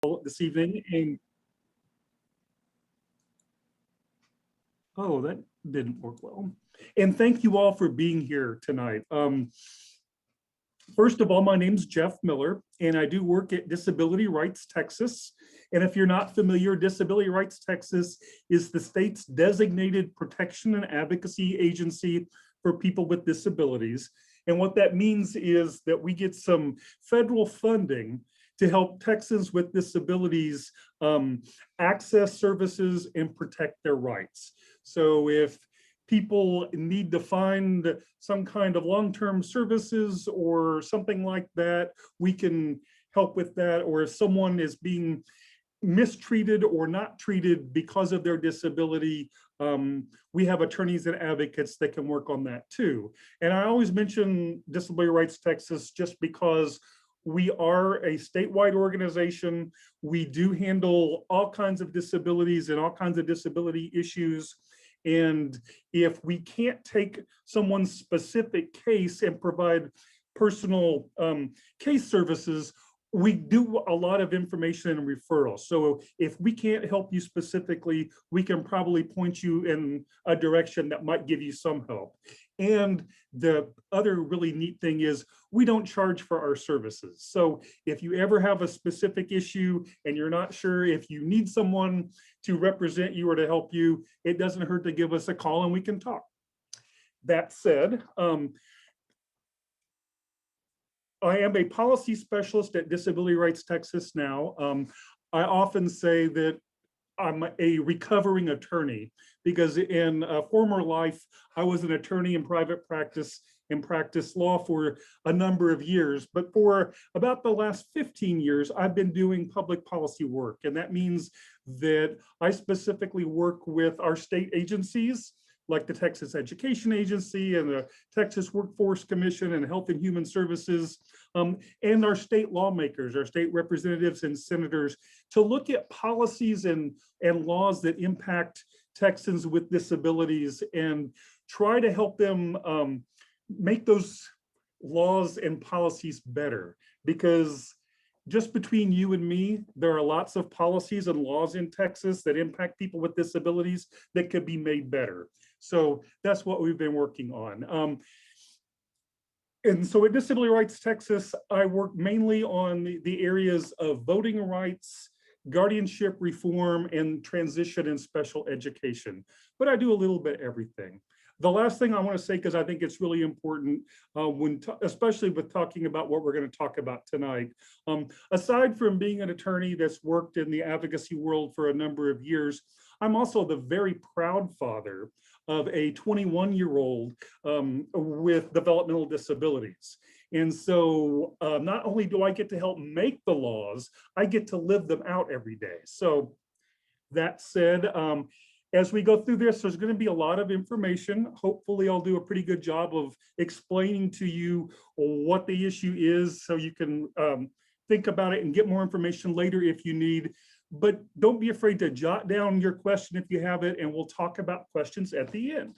this evening. And oh, that didn't work well. And thank you all for being here tonight. First of all, my name's Jeff Miller, and I do work at Disability Rights Texas. And if you're not familiar, Disability Rights Texas is the state's designated protection and advocacy agency for people with disabilities. And what that means is that we get some federal funding to help Texans with disabilities access services and protect their rights. So if people need to find some kind of long-term services or something like that, we can help with that. Or if someone is being mistreated or not treated because of their disability, we have attorneys and advocates that can work on that too. And I always mention Disability Rights Texas just because we are a statewide organization. We do handle all kinds of disabilities and all kinds of disability issues. And if we can't take someone's specific case and provide personal case services, we do a lot of information and referrals. So if we can't help you specifically, we can probably point you in a direction that might give you some help. And the other really neat thing is we don't charge for our services. So if you ever have a specific issue and you're not sure if you need someone to represent you or to help you, it doesn't hurt to give us a call and we can talk. That said, I am a policy specialist at Disability Rights Texas now. I often say that I'm a recovering attorney because in a former life, I was an attorney in private practice and practiced law for a number of years. But for about the last 15 years, I've been doing public policy work. And that means that I specifically work with our state agencies like the Texas Education Agency and the Texas Workforce Commission and Health and Human Services, and our state lawmakers, our state representatives and senators to look at policies and laws that impact Texans with disabilities and try to help them make those laws and policies better. Because just between you and me, there are lots of policies and laws in Texas that impact people with disabilities that could be made better. So that's what we've been working on. And so at Disability Rights Texas, I work mainly on the areas of voting rights, guardianship reform, and transition and special education. But I do a little bit everything. The last thing I want to say, because I think it's really important, especially with talking about what we're going to talk about tonight, aside from being an attorney that's worked in the advocacy world for a number of years, I'm also the very proud father of a 21-year-old with developmental disabilities. And so not only do I get to help make the laws, I get to live them out every day. So that said, as we go through this, there's going to be a lot of information. Hopefully, I'll do a pretty good job of explaining to you what the issue is so you can think about it and get more information later if you need. But don't be afraid to jot down your question if you have it, and we'll talk about questions at the end.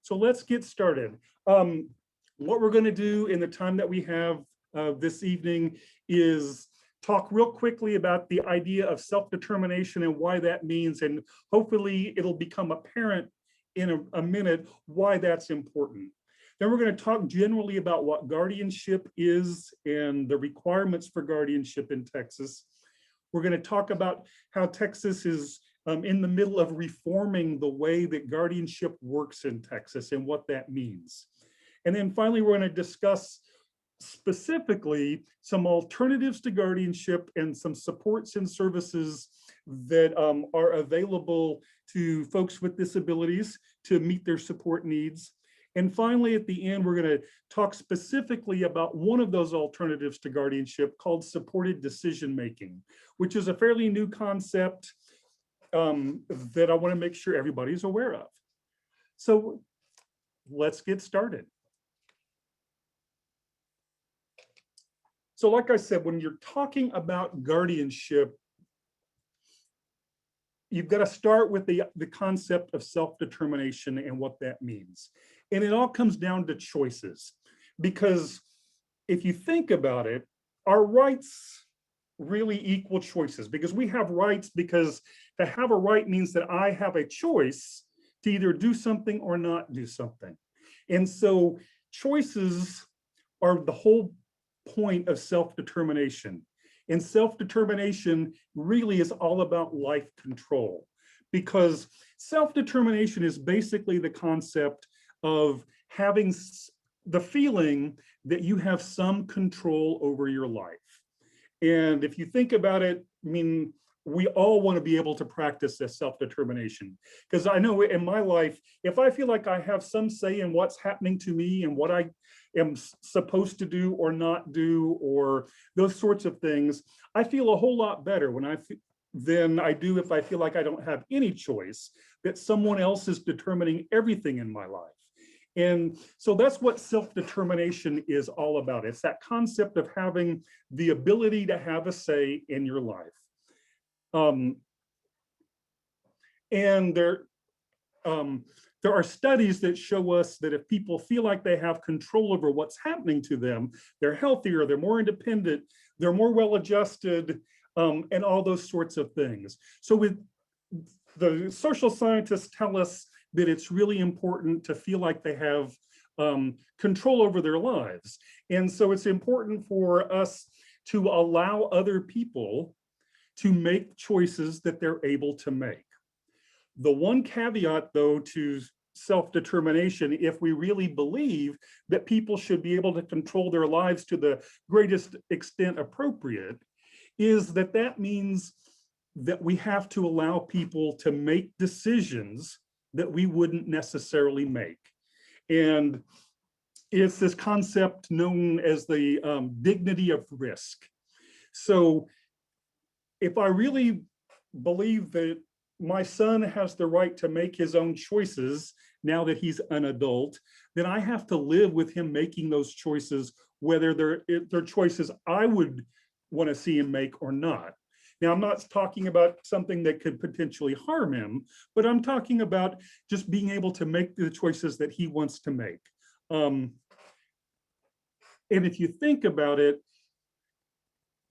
So let's get started. What we're going to do in the time that we have this evening is talk real quickly about the idea of self-determination and why that means, and hopefully it'll become apparent in a minute why that's important. Then we're going to talk generally about what guardianship is and the requirements for guardianship in Texas. We're going to talk about how Texas is in the middle of reforming the way that guardianship works in Texas and what that means. And then finally, we're going to discuss specifically some alternatives to guardianship and some supports and services that are available to folks with disabilities to meet their support needs. And finally, at the end, we're going to talk specifically about one of those alternatives to guardianship called supported decision-making, which is a fairly new concept that I want to make sure everybody's aware of. So let's get started. So like I said, when you're talking about guardianship, you've got to start with the concept of self-determination and what that means. And it all comes down to choices, because if you think about it, our rights really equal choices, because we have rights, because to have a right means that I have a choice to either do something or not do something. And so choices are the whole point of self-determination. And self-determination really is all about life control, because self-determination is basically the concept of having the feeling that you have some control over your life. And if you think about it, I mean, we all want to be able to practice this self-determination. Because I know in my life, if I feel like I have some say in what's happening to me and what I am supposed to do or not do, or those sorts of things, I feel a whole lot better when than I do if I feel like I don't have any choice, that someone else is determining everything in my life. And so that's what self-determination is all about. It's that concept of having the ability to have a say in your life. And there are studies that show us that if people feel like they have control over what's happening to them, they're healthier, they're more independent, they're more well-adjusted, and all those sorts of things. So with the social scientists tell us that it's really important to feel like they have control over their lives. And so it's important for us to allow other people to make choices that they're able to make. The one caveat, though, to self-determination, if we really believe that people should be able to control their lives to the greatest extent appropriate, is that that means that we have to allow people to make decisions that we wouldn't necessarily make. And it's this concept known as the dignity of risk. So if I really believe that my son has the right to make his own choices now that he's an adult, then I have to live with him making those choices, whether they're choices I would want to see him make or not. Now, I'm not talking about something that could potentially harm him, but I'm talking about just being able to make the choices that he wants to make. And if you think about it,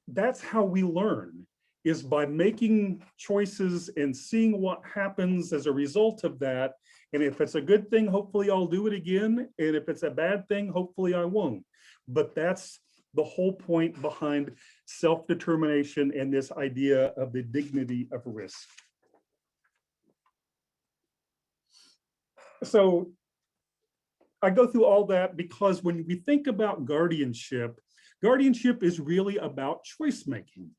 that's how we learn, is by making choices and seeing what happens as a result of that. And if it's a good thing, hopefully I'll do it again. And if it's a bad thing, hopefully I won't. But that's the whole point behind self-determination and this idea of the dignity of risk. So I go through all that because when we think about guardianship, guardianship is really about choice making,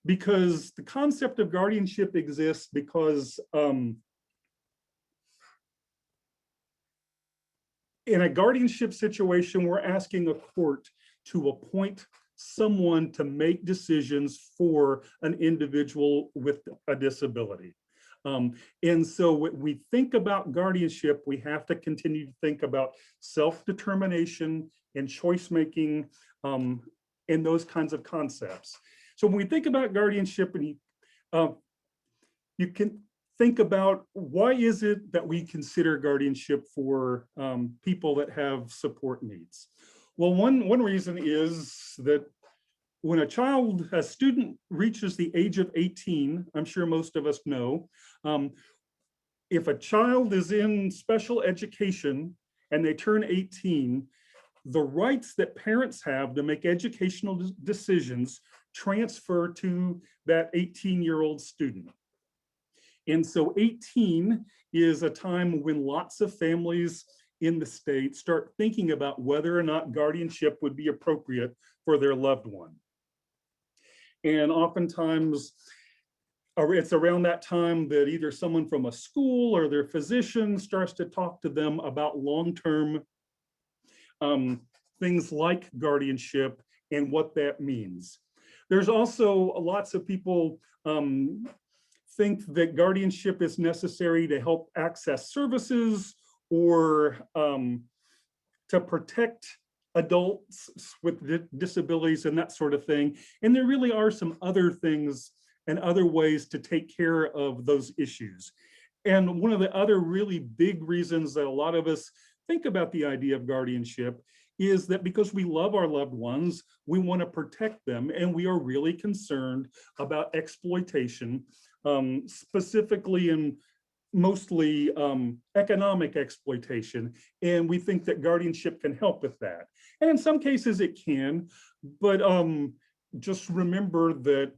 because the concept of guardianship exists because in a guardianship situation, we're asking a court to appoint someone to make decisions for an individual with a disability. And so when we think about guardianship, we have to continue to think about self-determination and choice-making and those kinds of concepts. So when we think about guardianship, and you can think about, why is it that we consider guardianship for people that have support needs? Well, one reason is that when a student reaches the age of 18, I'm sure most of us know, if a child is in special education and they turn 18, the rights that parents have to make educational decisions transfer to that 18-year-old student. And so 18 is a time when lots of families in the state start thinking about whether or not guardianship would be appropriate for their loved one. And oftentimes, it's around that time that either someone from a school or their physician starts to talk to them about long-term things like guardianship and what that means. There's also lots of people think that guardianship is necessary to help access services or to protect adults with disabilities and that sort of thing. And there really are some other things and other ways to take care of those issues. And one of the other really big reasons that a lot of us think about the idea of guardianship is that because we love our loved ones, we want to protect them, and we are really concerned about exploitation, specifically and mostly economic exploitation. And we think that guardianship can help with that. And in some cases it can, but just remember that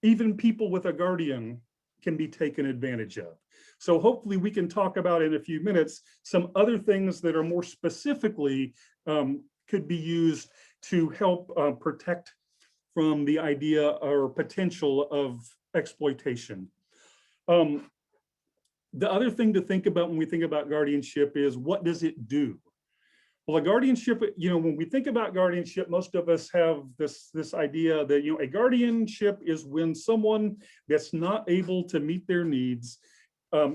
even people with a guardian can be taken advantage of. So hopefully we can talk about in a few minutes some other things that are more specifically could be used to help protect from the idea or potential of exploitation. The other thing to think about when we think about guardianship is, what does it do? Well, a guardianship, when we think about guardianship, most of us have this idea that, a guardianship is when someone that's not able to meet their needs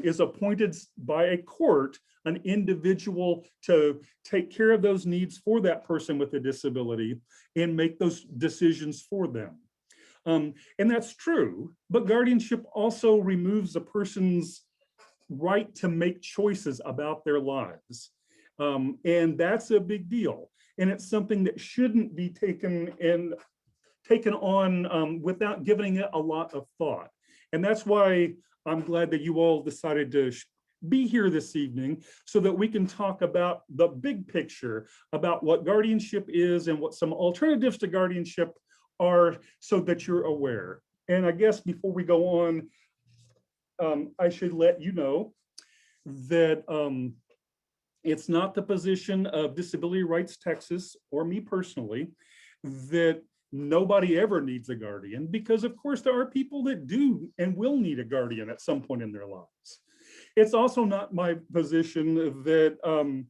is appointed by a court, an individual, to take care of those needs for that person with a disability and make those decisions for them. And that's true, but guardianship also removes a person's right to make choices about their lives. And that's a big deal. And it's something that shouldn't be taken on without giving it a lot of thought. And that's why I'm glad that you all decided to be here this evening, so that we can talk about the big picture, about what guardianship is and what some alternatives to guardianship are, so that you're aware. And I guess before we go on, I should let you know that it's not the position of Disability Rights Texas or me personally that nobody ever needs a guardian, because of course there are people that do and will need a guardian at some point in their lives. It's also not my position that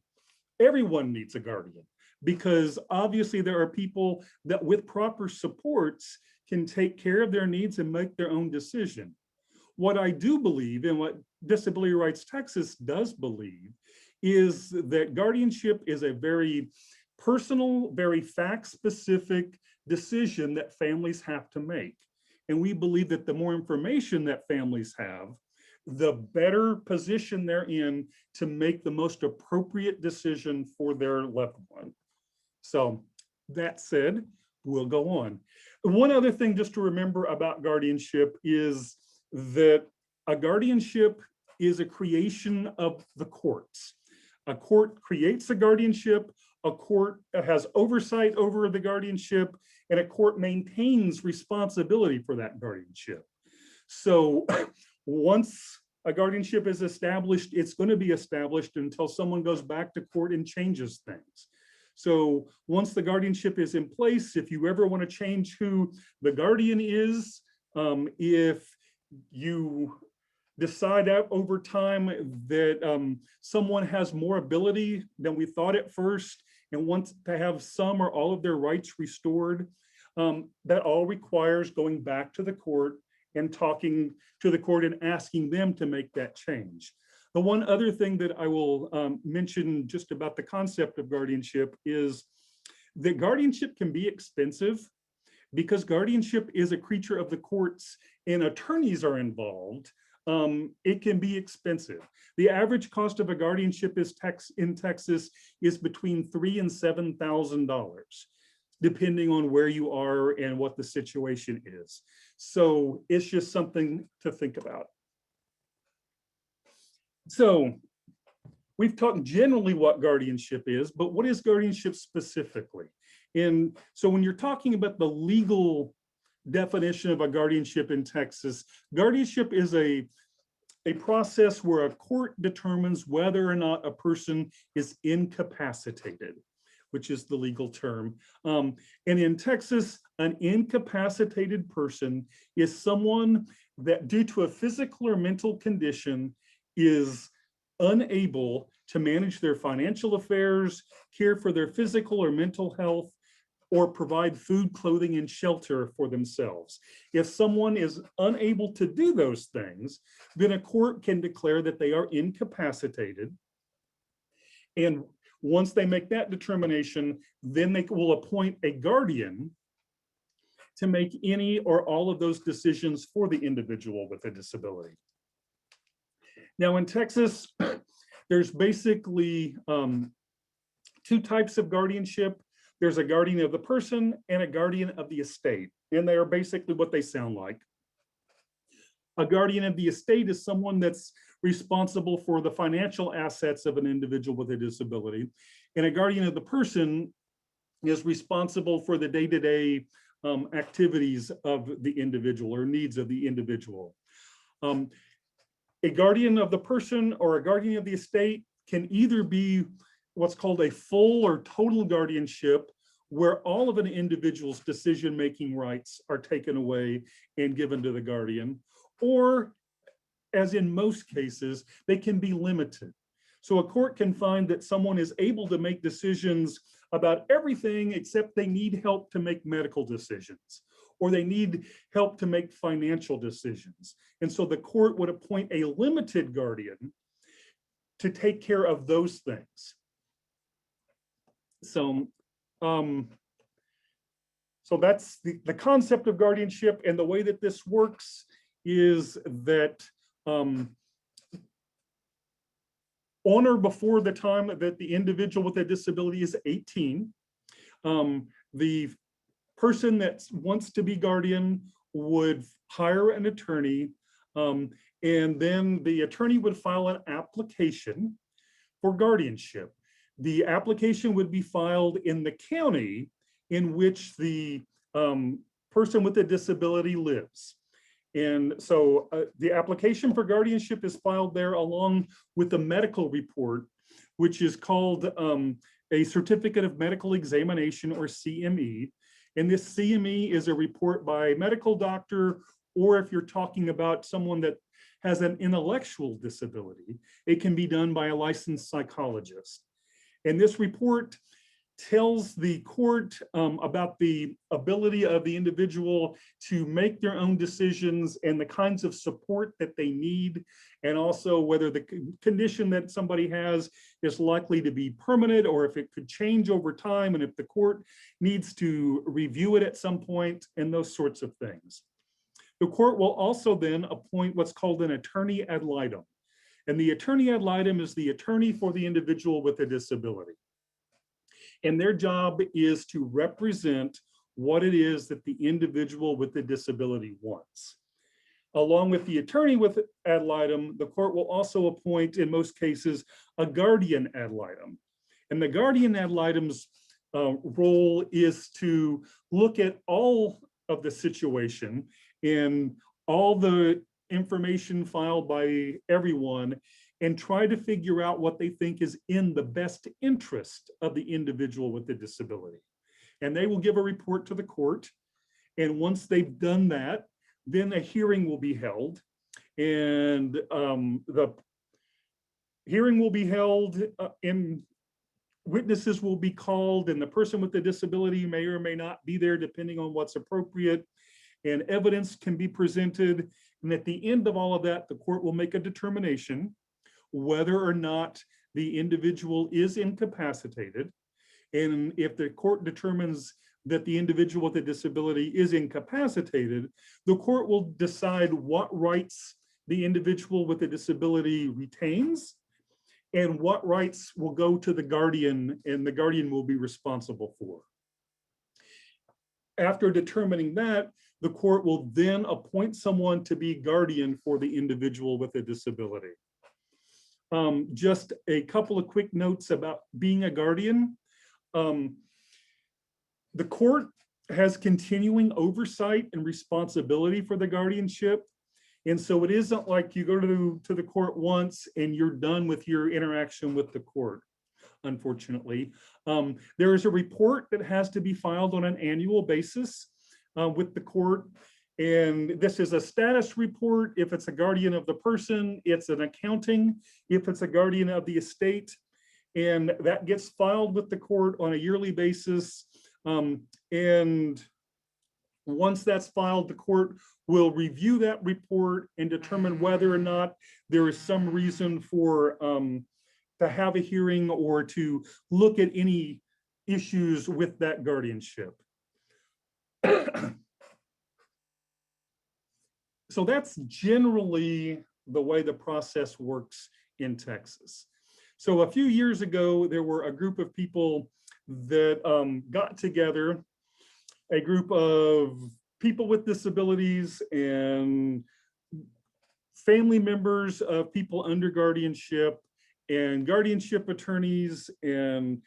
everyone needs a guardian, because obviously there are people that with proper supports can take care of their needs and make their own decision. What I do believe, and what Disability Rights Texas does believe, is that guardianship is a very personal, very fact-specific decision that families have to make. And we believe that the more information that families have, the better position they're in to make the most appropriate decision for their loved one. So that said, we'll go on. One other thing just to remember about guardianship is that a guardianship is a creation of the courts. A court creates a guardianship, a court has oversight over the guardianship, and a court maintains responsibility for that guardianship. So once a guardianship is established, it's going to be established until someone goes back to court and changes things. So once the guardianship is in place, if you ever want to change who the guardian is, if you decide out over time that someone has more ability than we thought at first and wants to have some or all of their rights restored, that all requires going back to the court and talking to the court and asking them to make that change. The one other thing that I will mention just about the concept of guardianship is that guardianship can be expensive, because guardianship is a creature of the courts and attorneys are involved. It can be expensive. The average cost of a guardianship in Texas is between $3,000 and $7,000, depending on where you are and what the situation is. So it's just something to think about. So we've talked generally what guardianship is, but what is guardianship specifically? And so when you're talking about the legal definition of a guardianship in Texas, guardianship is a process where a court determines whether or not a person is incapacitated, which is the legal term. And in Texas, an incapacitated person is someone that, due to a physical or mental condition, is unable to manage their financial affairs, care for their physical or mental health, or provide food, clothing, and shelter for themselves. If someone is unable to do those things, then a court can declare that they are incapacitated. And once they make that determination, then they will appoint a guardian to make any or all of those decisions for the individual with a disability. Now in Texas, there's basically two types of guardianship. There's a guardian of the person and a guardian of the estate, and they are basically what they sound like. A guardian of the estate is someone that's responsible for the financial assets of an individual with a disability, and a guardian of the person is responsible for the day-to-day activities of the individual or needs of the individual. A guardian of the person or a guardian of the estate can either be what's called a full or total guardianship, where all of an individual's decision-making rights are taken away and given to the guardian, or, as in most cases, they can be limited. So a court can find that someone is able to make decisions about everything except they need help to make medical decisions, or they need help to make financial decisions. And so the court would appoint a limited guardian to take care of those things. So, so that's the concept of guardianship, and the way that this works is that on or before the time that the individual with a disability is 18, the person that wants to be guardian would hire an attorney, and then the attorney would file an application for guardianship. The application would be filed in the county in which the person with a disability lives. And so the application for guardianship is filed there along with the medical report, which is called a Certificate of Medical Examination, or CME. And this CME is a report by a medical doctor, or if you're talking about someone that has an intellectual disability, it can be done by a licensed psychologist. And this report tells the court about the ability of the individual to make their own decisions and the kinds of support that they need, and also whether the condition that somebody has is likely to be permanent, or if it could change over time, and if the court needs to review it at some point, and those sorts of things. The court will also then appoint what's called an attorney ad litem. And the attorney ad litem is the attorney for the individual with a disability. And their job is to represent what it is that the individual with the disability wants. Along with the attorney with ad litem, the court will also appoint, in most cases, a guardian ad litem. And the guardian ad litem's role is to look at all of the situation and all the information filed by everyone, and try to figure out what they think is in the best interest of the individual with the disability. And they will give a report to the court. And once they've done that, then a hearing will be held. And the hearing will be held and witnesses will be called, and the person with the disability may or may not be there depending on what's appropriate. And evidence can be presented. And at the end of all of that, the court will make a determination whether or not the individual is incapacitated. And if the court determines that the individual with a disability is incapacitated, the court will decide what rights the individual with a disability retains and what rights will go to the guardian, and the guardian will be responsible for. After determining that, the court will then appoint someone to be guardian for the individual with a disability. Just a couple of quick notes about being a guardian. The court has continuing oversight and responsibility for the guardianship. And so it isn't like you go to the court once and you're done with your interaction with the court, unfortunately. There is a report that has to be filed on an annual basis with the court. And this is a status report. If it's a guardian of the person, it's an accounting. If it's a guardian of the estate, and that gets filed with the court on a yearly basis. And once that's filed, the court will review that report and determine whether or not there is some reason for to have a hearing or to look at any issues with that guardianship. So that's generally the way the process works in Texas. So a few years ago, there were a group of people that got together, a group of people with disabilities and family members of people under guardianship and guardianship attorneys and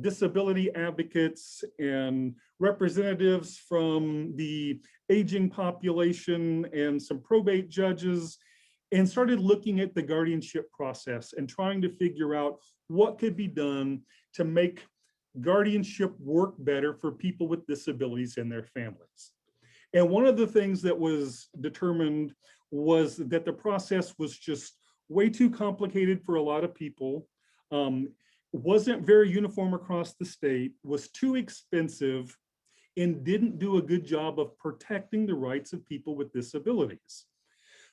disability advocates and representatives from the aging population and some probate judges, and started looking at the guardianship process and trying to figure out what could be done to make guardianship work better for people with disabilities and their families. And one of the things that was determined was that the process was just way too complicated for a lot of people, wasn't very uniform across the state, was too expensive, and didn't do a good job of protecting the rights of people with disabilities.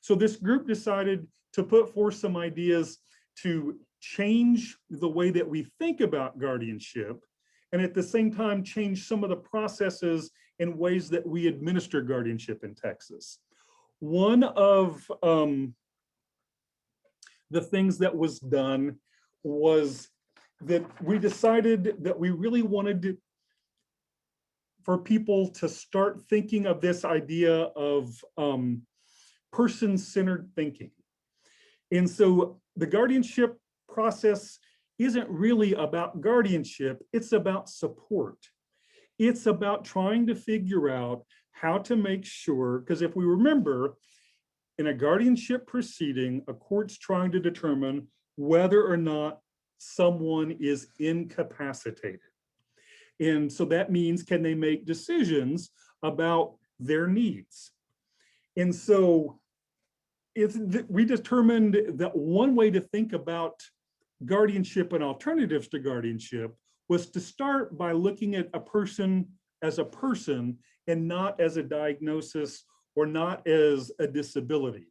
So this group decided to put forth some ideas to change the way that we think about guardianship, and at the same time change some of the processes and ways that we administer guardianship in Texas. One of the things that was done was that we decided that we really wanted for people to start thinking of this idea of person-centered thinking. And so the guardianship process isn't really about guardianship, it's about support. It's about trying to figure out how to make sure, because if we remember, in a guardianship proceeding, a court's trying to determine whether or not someone is incapacitated. And so that means, can they make decisions about their needs? And so we determined that one way to think about guardianship and alternatives to guardianship was to start by looking at a person as a person and not as a diagnosis or not as a disability.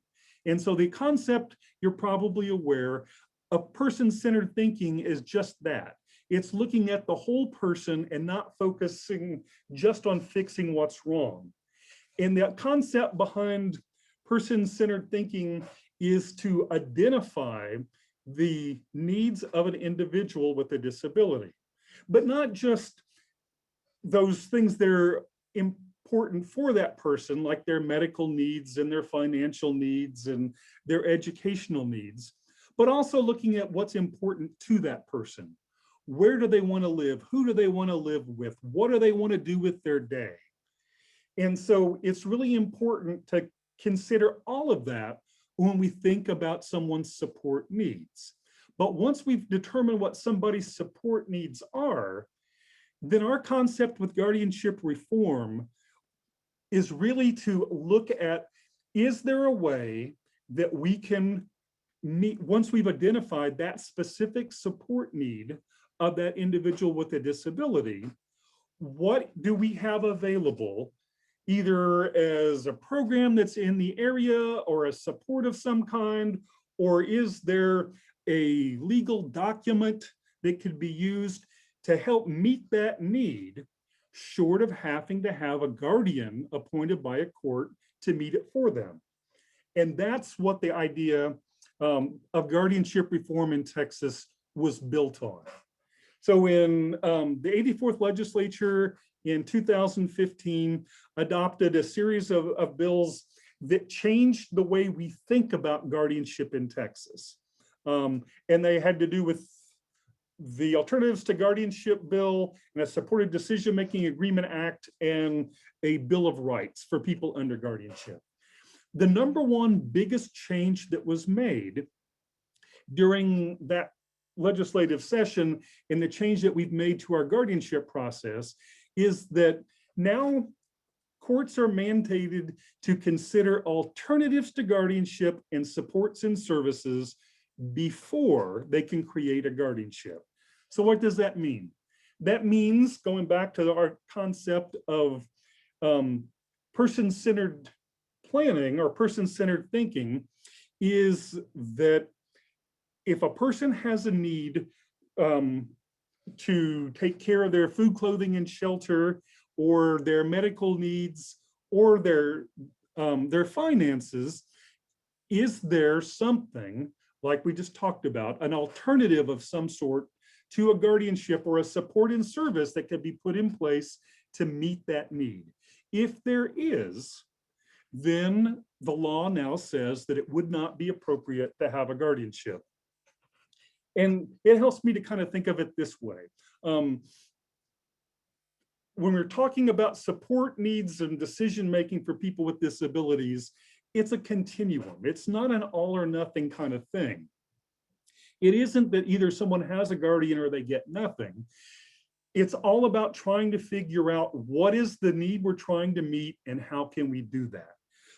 And so the concept, you're probably aware, of person-centered thinking is just that. It's looking at the whole person and not focusing just on fixing what's wrong. And the concept behind person-centered thinking is to identify the needs of an individual with a disability, but not just those things that are important for that person, like their medical needs and their financial needs and their educational needs, but also looking at what's important to that person. Where do they want to live? Who do they want to live with? What do they want to do with their day? And so it's really important to consider all of that when we think about someone's support needs. But once we've determined what somebody's support needs are, then our concept with guardianship reform is really to look at, is there a way that we can meet, once we've identified that specific support need of that individual with a disability, what do we have available, either as a program that's in the area or a support of some kind, or is there a legal document that could be used to help meet that need, short of having to have a guardian appointed by a court to meet it for them. And that's what the idea of guardianship reform in Texas was built on. So in the 84th legislature in 2015 adopted a series of bills that changed the way we think about guardianship in Texas. And they had to do with the Alternatives to Guardianship Bill and a Supported Decision-Making Agreement Act and a Bill of Rights for people under guardianship. The number one biggest change that was made during that legislative session and the change that we've made to our guardianship process is that now courts are mandated to consider alternatives to guardianship and supports and services before they can create a guardianship. So what does that mean? That means, going back to our concept of person-centered planning or person-centered thinking, is that if a person has a need to take care of their food, clothing, and shelter, or their medical needs, or their finances, is there something like we just talked about, an alternative of some sort to a guardianship or a support and service that could be put in place to meet that need. If there is, then the law now says that it would not be appropriate to have a guardianship. And it helps me to kind of think of it this way. When we're talking about support needs and decision-making for people with disabilities, it's a continuum. It's not an all or nothing kind of thing. It isn't that either someone has a guardian or they get nothing. It's all about trying to figure out what is the need we're trying to meet and how can we do that.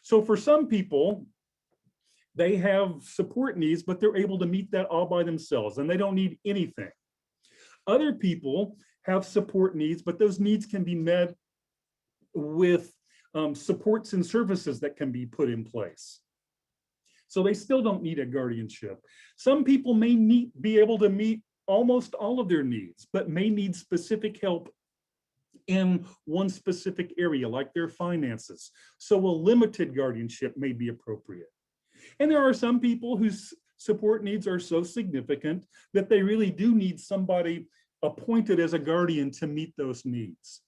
So for some people, they have support needs, but they're able to meet that all by themselves and they don't need anything. Other people have support needs, but those needs can be met with supports and services that can be put in place. So they still don't need a guardianship. Some people may be able to meet almost all of their needs, but may need specific help in one specific area, like their finances. So a limited guardianship may be appropriate. And there are some people whose support needs are so significant that they really do need somebody appointed as a guardian to meet those needs.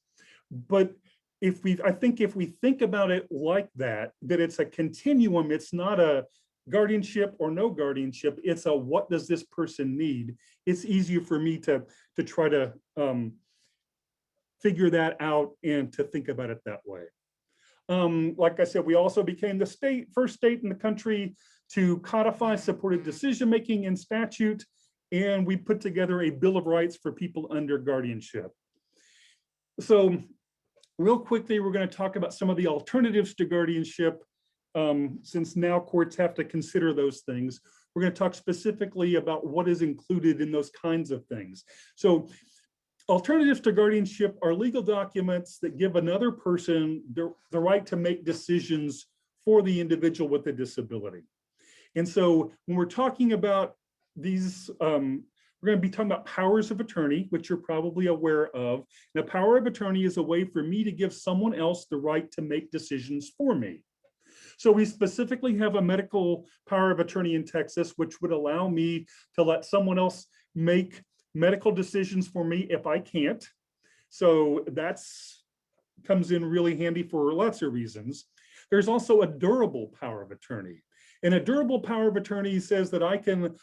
But I think if we think about it like that it's a continuum, it's not a guardianship or no guardianship, it's a what does this person need? It's easier for me to try to figure that out and to think about it that way. Like I said, we also became the first state in the country to codify supported decision-making in statute, and we put together a Bill of Rights for people under guardianship. So real quickly, we're going to talk about some of the alternatives to guardianship, since now courts have to consider those things. We're going to talk specifically about what is included in those kinds of things. So alternatives to guardianship are legal documents that give another person the right to make decisions for the individual with a disability. And so when we're talking about these, we're going to be talking about powers of attorney, which you're probably aware of. Now, power of attorney is a way for me to give someone else the right to make decisions for me. So we specifically have a medical power of attorney in Texas, which would allow me to let someone else make medical decisions for me if I can't. So that's comes in really handy for lots of reasons. There's also a durable power of attorney. And a durable power of attorney says that I can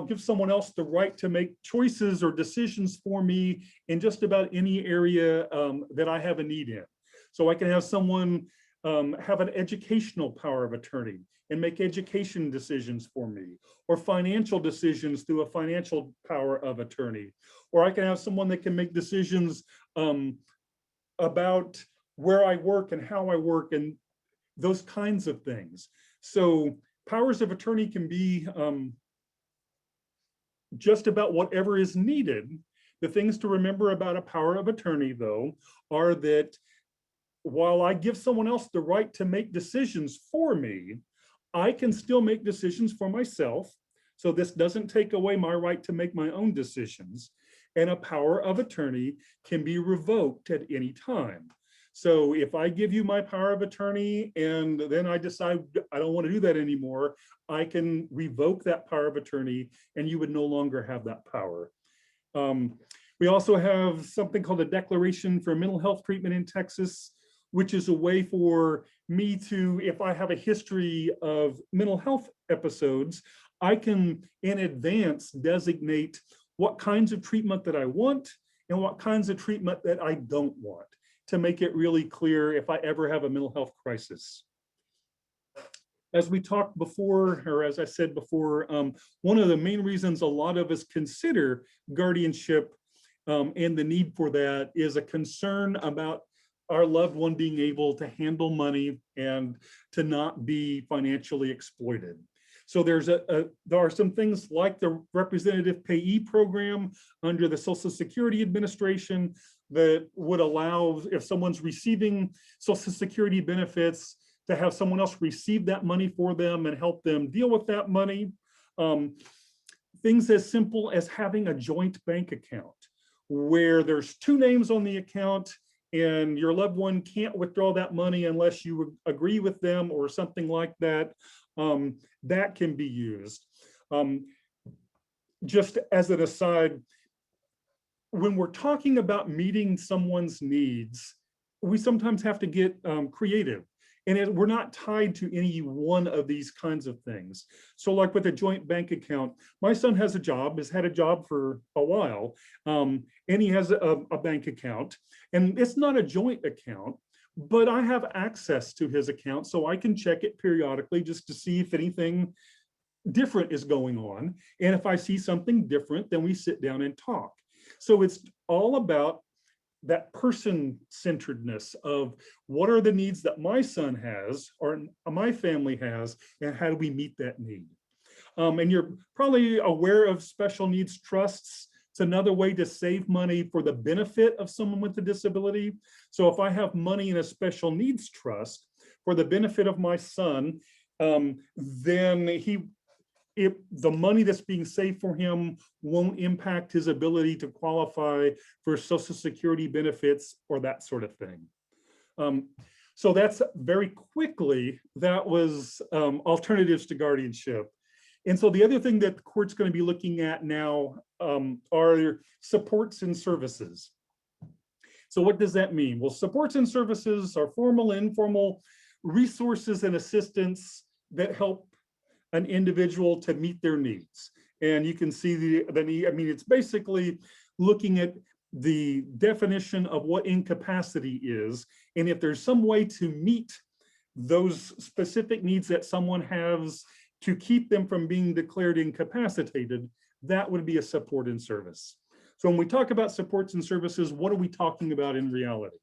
give someone else the right to make choices or decisions for me in just about any area that I have a need in. So I can have someone have an educational power of attorney and make education decisions for me, or financial decisions through a financial power of attorney. Or I can have someone that can make decisions about where I work and how I work and those kinds of things. So powers of attorney can be just about whatever is needed. The things to remember about a power of attorney, though, are that while I give someone else the right to make decisions for me, I can still make decisions for myself. So this doesn't take away my right to make my own decisions. And a power of attorney can be revoked at any time. So if I give you my power of attorney and then I decide I don't want to do that anymore, I can revoke that power of attorney and you would no longer have that power. We also have something called a Declaration for Mental Health Treatment in Texas, which is a way for me to, if I have a history of mental health episodes, I can in advance designate what kinds of treatment that I want and what kinds of treatment that I don't want, to make it really clear if I ever have a mental health crisis. As we talked before, or as I said before, one of the main reasons a lot of us consider guardianship and the need for that is a concern about our loved one being able to handle money and to not be financially exploited. So there are some things like the representative payee program under the Social Security Administration that would allow, if someone's receiving Social Security benefits, to have someone else receive that money for them and help them deal with that money. Things as simple as having a joint bank account where there's two names on the account and your loved one can't withdraw that money unless you agree with them or something like that. That can be used. Um, just as an aside, when we're talking about meeting someone's needs, we sometimes have to get creative. And we're not tied to any one of these kinds of things. So like with a joint bank account, my son has a job, has had a job for a while, and he has a bank account. And it's not a joint account, but I have access to his account, so I can check it periodically just to see if anything different is going on. And if I see something different, then we sit down and talk. So it's all about that person-centeredness of what are the needs that my son has or my family has, and how do we meet that need? And you're probably aware of special needs trusts. It's another way to save money for the benefit of someone with a disability. So if I have money in a special needs trust for the benefit of my son, then if the money that's being saved for him won't impact his ability to qualify for Social Security benefits or that sort of thing. So that's very quickly, that was alternatives to guardianship. And so the other thing that the court's going to be looking at now are supports and services. So what does that mean? Well, supports and services are formal and informal resources and assistance that help an individual to meet their needs. And you can see the need. I mean, it's basically looking at the definition of what incapacity is, and if there's some way to meet those specific needs that someone has to keep them from being declared incapacitated, that would be a support and service. So when we talk about supports and services, what are we talking about in reality?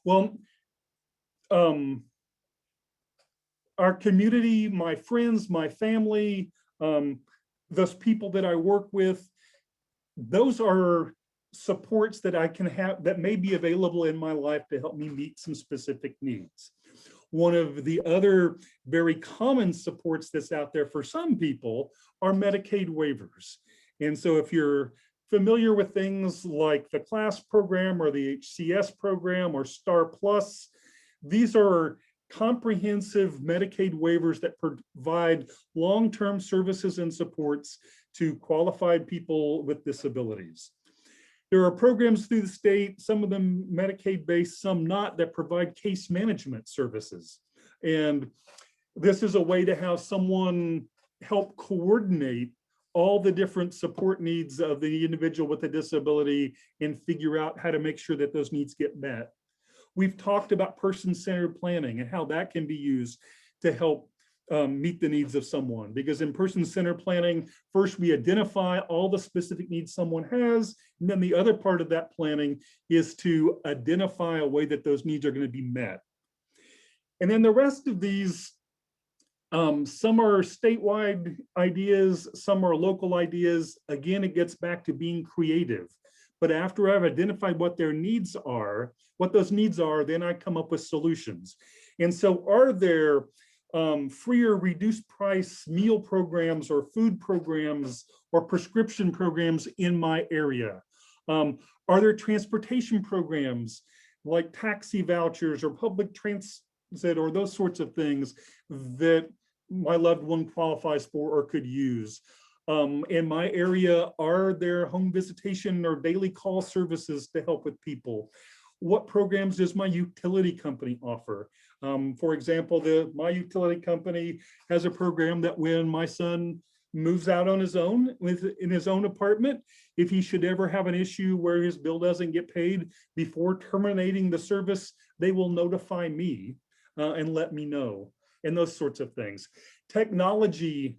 Well, our community, my friends, my family, those people that I work with, those are supports that I can have that may be available in my life to help me meet some specific needs. One of the other very common supports that's out there for some people are Medicaid waivers. And so if you're familiar with things like the CLASS program or the HCS program or STAR Plus, these are comprehensive Medicaid waivers that provide long-term services and supports to qualified people with disabilities. There are programs through the state, some of them Medicaid-based, some not, that provide case management services. And this is a way to have someone help coordinate all the different support needs of the individual with a disability and figure out how to make sure that those needs get met. We've talked about person-centered planning and how that can be used to help meet the needs of someone. Because in person-centered planning, first we identify all the specific needs someone has, and then the other part of that planning is to identify a way that those needs are going to be met. And then the rest of these, some are statewide ideas, some are local ideas. Again, it gets back to being creative. But after I've identified what their needs are, what those needs are, then I come up with solutions. And so are there free or reduced price meal programs or food programs or prescription programs in my area? Are there transportation programs like taxi vouchers or public transit or those sorts of things that my loved one qualifies for or could use? In my area, are there home visitation or daily call services to help with people? What programs does my utility company offer? For example, my utility company has a program that when my son moves out on his own in his own apartment, if he should ever have an issue where his bill doesn't get paid before terminating the service, they will notify me and let me know, and those sorts of things. Technology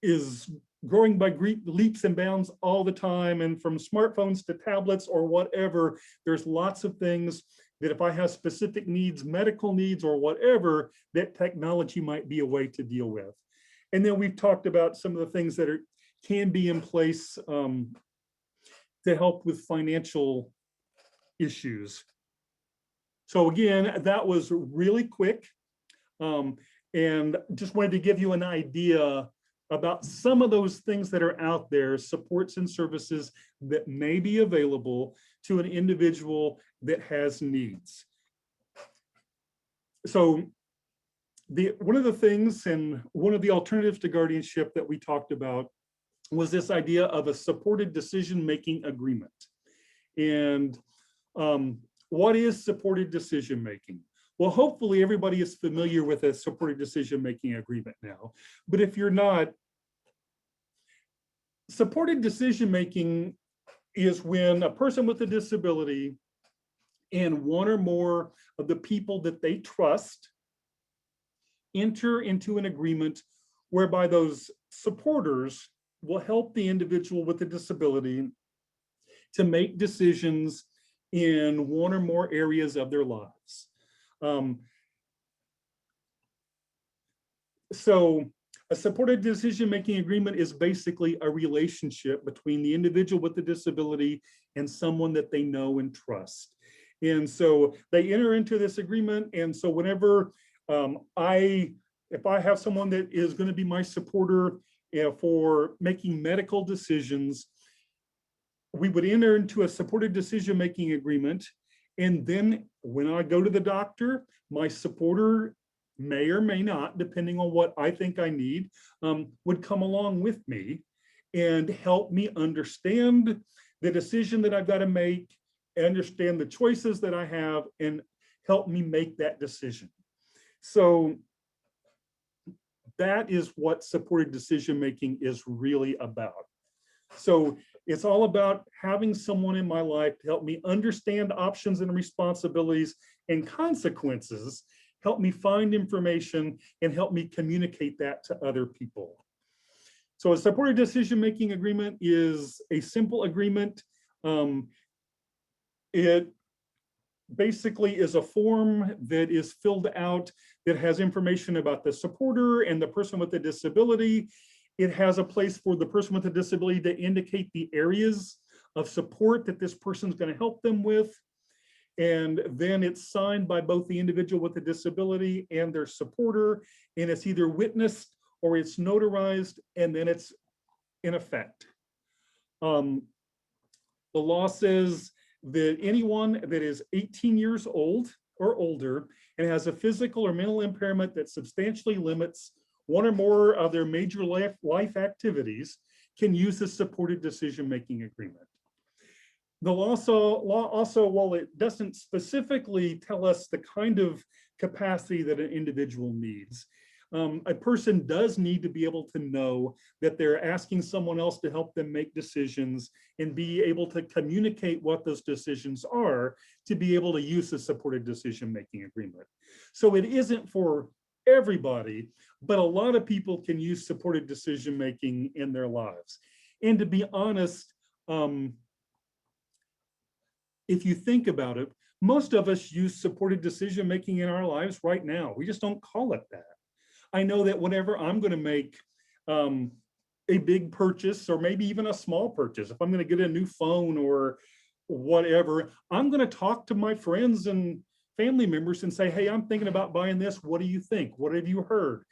is growing by leaps and bounds all the time, and from smartphones to tablets or whatever, there's lots of things that if I have specific needs, medical needs or whatever, that technology might be a way to deal with. And then we've talked about some of the things that can be in place to help with financial issues. So again, that was really quick, and just wanted to give you an idea about some of those things that are out there, supports and services that may be available to an individual that has needs. So One of the things and one of the alternatives to guardianship that we talked about was this idea of a supported decision-making agreement. And what is supported decision-making? Well, hopefully everybody is familiar with a supported decision-making agreement now. But if you're not, supported decision-making is when a person with a disability and one or more of the people that they trust enter into an agreement whereby those supporters will help the individual with the disability to make decisions in one or more areas of their lives. So a supported decision-making agreement is basically a relationship between the individual with the disability and someone that they know and trust. And so they enter into this agreement. And so whenever if I have someone that is going to be my supporter for making medical decisions, we would enter into a supported decision-making agreement. And then when I go to the doctor, my supporter may or may not, depending on what I think I need, would come along with me and help me understand the decision that I've got to make, understand the choices that I have, and help me make that decision. So that is what supported decision-making is really about. So it's all about having someone in my life to help me understand options and responsibilities and consequences, help me find information, and help me communicate that to other people. So a supported decision-making agreement is a simple agreement. It basically is a form that is filled out that has information about the supporter and the person with the disability. It has a place for the person with the disability to indicate the areas of support that this person is going to help them with. And then it's signed by both the individual with the disability and their supporter. And it's either witnessed or it's notarized, and then it's in effect. The law says that anyone that is 18 years old or older and has a physical or mental impairment that substantially limits one or more of their major life activities can use the supported decision-making agreement. The law also, while it doesn't specifically tell us the kind of capacity that an individual needs, a person does need to be able to know that they're asking someone else to help them make decisions and be able to communicate what those decisions are to be able to use the supported decision-making agreement. So it isn't for everybody, but a lot of people can use supported decision-making in their lives. And to be honest, if you think about it, most of us use supported decision-making in our lives right now. We just don't call it that. I know that whenever I'm going to make a big purchase, or maybe even a small purchase, if I'm going to get a new phone or whatever, I'm going to talk to my friends and family members and say, hey, I'm thinking about buying this. What do you think? What have you heard?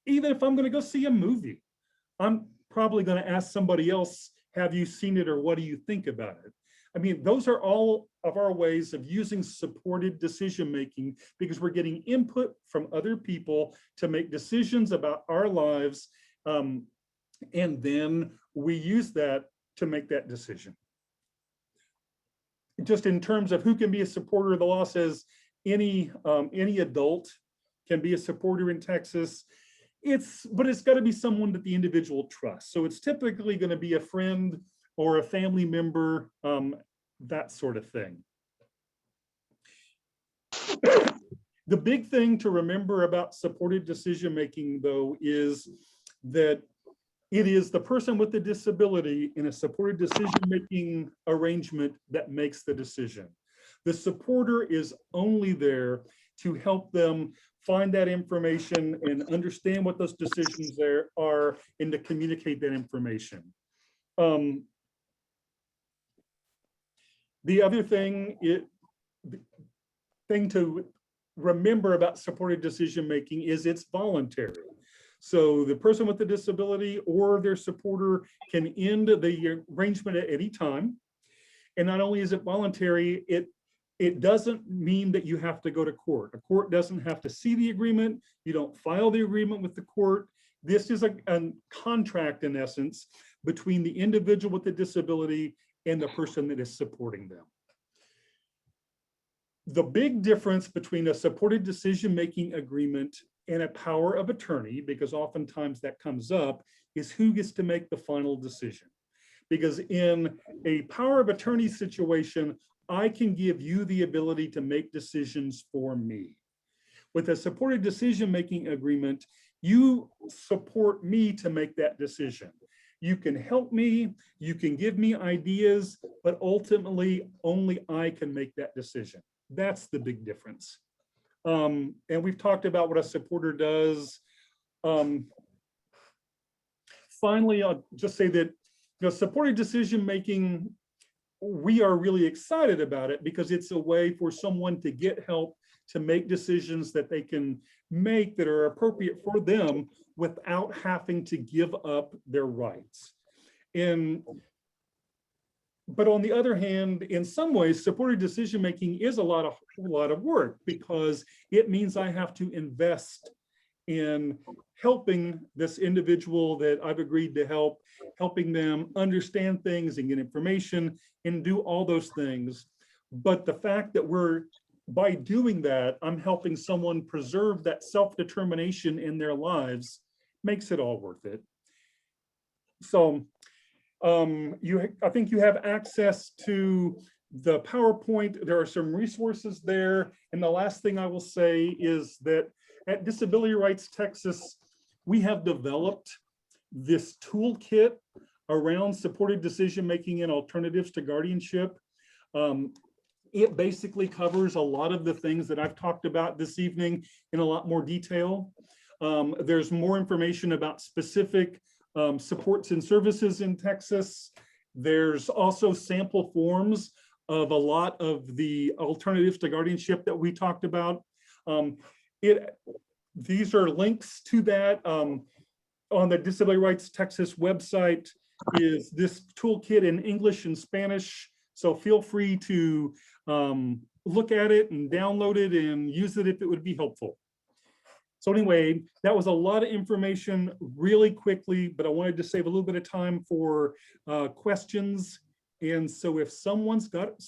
Even if I'm going to go see a movie, I'm probably going to ask somebody else, have you seen it, or what do you think about it? I mean, those are all of our ways of using supported decision-making, because we're getting input from other people to make decisions about our lives. And then we use that to make that decision. Just in terms of who can be a supporter, the law says any adult can be a supporter in Texas. But it's got to be someone that the individual trusts. So it's typically going to be a friend or a family member, that sort of thing. The big thing to remember about supported decision-making, though, is that it is the person with the disability in a supported decision-making arrangement that makes the decision. The supporter is only there to help them find that information and understand what those decisions there are, and to communicate that information. The other thing to remember about supported decision-making is it's voluntary. So the person with the disability or their supporter can end the arrangement at any time. And not only is it voluntary, It doesn't mean that you have to go to court. A court doesn't have to see the agreement. You don't file the agreement with the court. This is a contract, in essence, between the individual with the disability and the person that is supporting them. The big difference between a supported decision-making agreement and a power of attorney, because oftentimes that comes up, is who gets to make the final decision. Because in a power of attorney situation, I can give you the ability to make decisions for me. With a supported decision-making agreement, you support me to make that decision. You can help me, you can give me ideas, but ultimately only I can make that decision. That's the big difference. And we've talked about what a supporter does. Finally, I'll just say that supported decision-making, we are really excited about it because it's a way for someone to get help to make decisions that they can make that are appropriate for them without having to give up their rights. But on the other hand, in some ways, supported decision-making is a lot of work because it means I have to invest in helping this individual that I've agreed to help, helping them understand things and get information and do all those things. But the fact that by doing that, I'm helping someone preserve that self-determination in their lives makes it all worth it. So I think you have access to the PowerPoint. There are some resources there. And the last thing I will say is that at Disability Rights Texas, we have developed this toolkit around supported decision-making and alternatives to guardianship. It basically covers a lot of the things that I've talked about this evening in a lot more detail. There's more information about specific supports and services in Texas. There's also sample forms of a lot of the alternatives to guardianship that we talked about. These are links to that. On the Disability Rights Texas website is this toolkit in English and Spanish. So feel free to look at it and download it and use it if it would be helpful. So anyway, that was a lot of information really quickly, but I wanted to save a little bit of time for questions. And so if someone's got